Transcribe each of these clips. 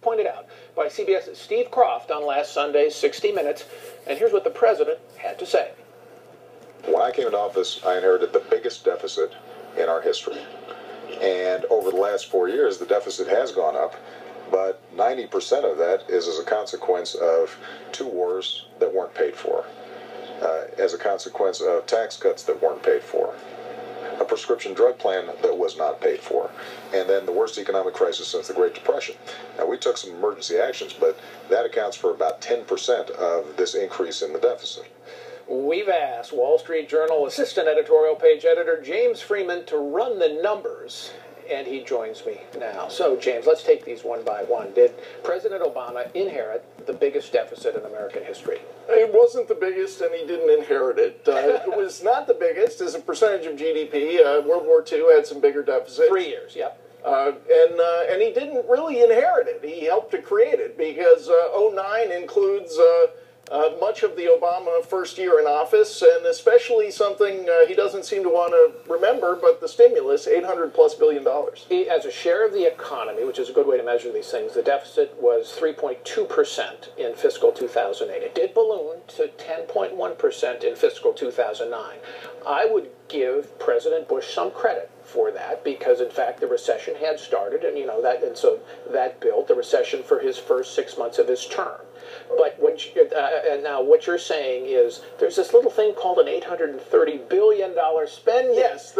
pointed out by CBS's Steve Kroft on last Sunday's 60 Minutes, and here's what the president had to say. When I came into office, I inherited the biggest deficit in our history. And over the last 4 years, the deficit has gone up, but 90% of that is as a consequence of 2 wars that weren't paid for, as a consequence of tax cuts that weren't paid for, a prescription drug plan that was not paid for, and then the worst economic crisis since the Great Depression. Now, we took some emergency actions, but that accounts for about 10% of this increase in the deficit. We've asked Wall Street Journal assistant editorial page editor James Freeman to run the numbers, and he joins me now. So, James, let's take these one by one. Did President Obama inherit the biggest deficit in American history? It wasn't the biggest, and he didn't inherit it. It was not the biggest as a percentage of GDP. World War II had some bigger deficits. 3 years, yep. And he didn't really inherit it. He helped to create it because 09 includes much of the Obama first year in office, and especially something he doesn't seem to want to remember, but the stimulus, $800+ billion. As a share of the economy, which is a good way to measure these things, the deficit was 3.2% in fiscal 2008. It did balloon to 10.1% in fiscal 2009. I would give President Bush some credit for that because, in fact, the recession had started, and and so that built the recession for his first 6 months of his term. But and now what you're saying is there's this little thing called an $830 billion spending piece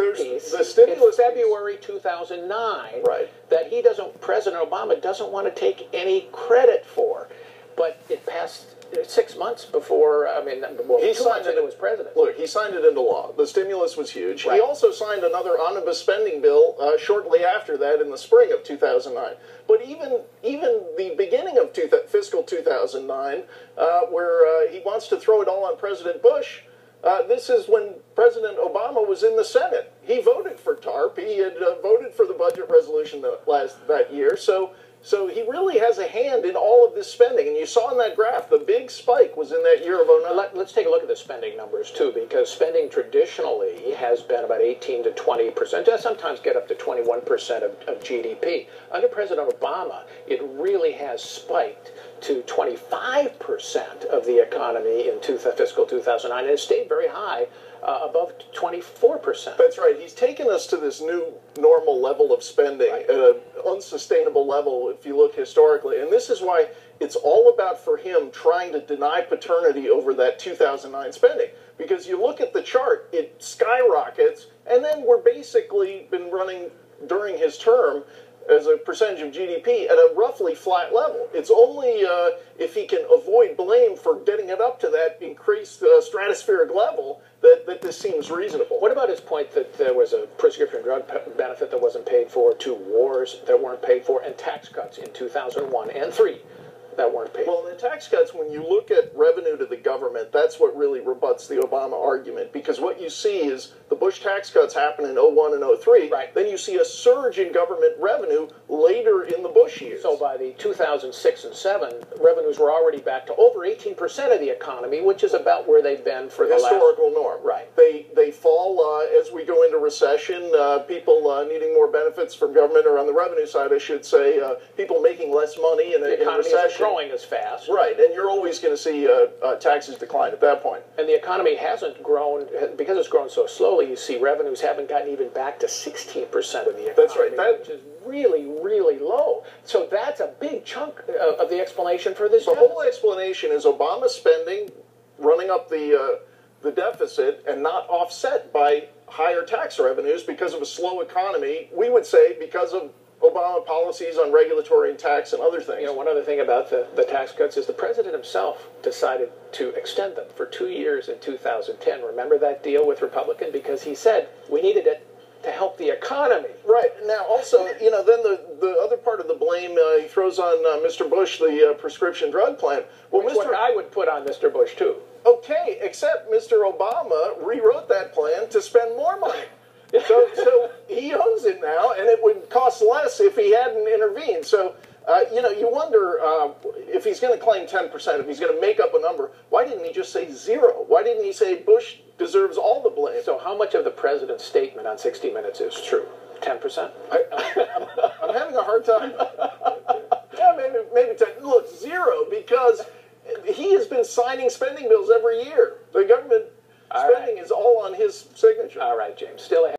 the stimulus in February 2009 that President Obama doesn't want to take any credit for. But it passed 6 months before, he 2 months into his presidency. Look, he signed it into law. The stimulus was huge. Right. He also signed another omnibus spending bill shortly after that in the spring of 2009. But even the beginning of fiscal 2009, where he wants to throw it all on President Bush, this is when President Obama was in the Senate. He voted for TARP. He had voted for the budget resolution that year. So he really has a hand in all of this spending. And you saw in that graph, the big spike was in that year of 09. Let's take a look at the spending numbers, too, because spending traditionally has been about 18 to 20%, does sometimes get up to 21% of GDP. Under President Obama, it really has spiked to 25% of the economy in fiscal 2009, and it stayed very high, above 24%. That's right. He's taken us to this new normal level of spending at an unsustainable level if you look historically. And this is why it's all about, for him, trying to deny paternity over that 2009 spending. Because you look at the chart, it skyrockets, and then we're basically been running during his term as a percentage of GDP at a roughly flat level. It's only if he can avoid blame for getting it up to that increased stratospheric level that this seems reasonable. What about his point that there was a prescription drug benefit that wasn't paid for, 2 wars that weren't paid for, and tax cuts in 2001 and 3 that weren't paid? Well, the tax cuts, when you look at revenue to the government, that's what really rebuts the Obama argument, because what you see is the Bush tax cuts happen in 01 and 03. Right. Then you see a surge in government revenue later in the Bush years. So by the 2006 and 7, revenues were already back to over 18% of the economy, which is about where they've been for the historical norm. Right. They fall as we go into recession. People needing more benefits from government, or on the revenue side, I should say, people making less money in a recession. Growing as fast. Right, and you're always going to see taxes decline at that point. And the economy hasn't grown, because it's grown so slowly, you see revenues haven't gotten even back to 16% of the economy. That's right. Which is really, really low. So that's a big chunk of the explanation for this. The whole explanation is Obama spending, running up the deficit, and not offset by higher tax revenues because of a slow economy. We would say because of Obama policies on regulatory and tax and other things. One other thing about the tax cuts is the president himself decided to extend them for 2 years in 2010. Remember that deal with Republican? Because he said we needed it to help the economy. Right. Now, also, then the other part of the blame he throws on Mr. Bush, the prescription drug plan. Well, What I would put on Mr. Bush, too. Okay, except Mr. Obama rewrote that plan to spend more money. So he owns it now, and it would cost less if he hadn't intervened. So, you wonder if he's going to claim 10%, if he's going to make up a number, why didn't he just say 0? Why didn't he say Bush deserves all the blame? So how much of the president's statement on 60 Minutes is true? 10%? I'm having a hard time. Yeah, maybe 10. Look, 0, because he has been signing spending bills every year. The government spending is all on his signature. All right, James. Still ahead.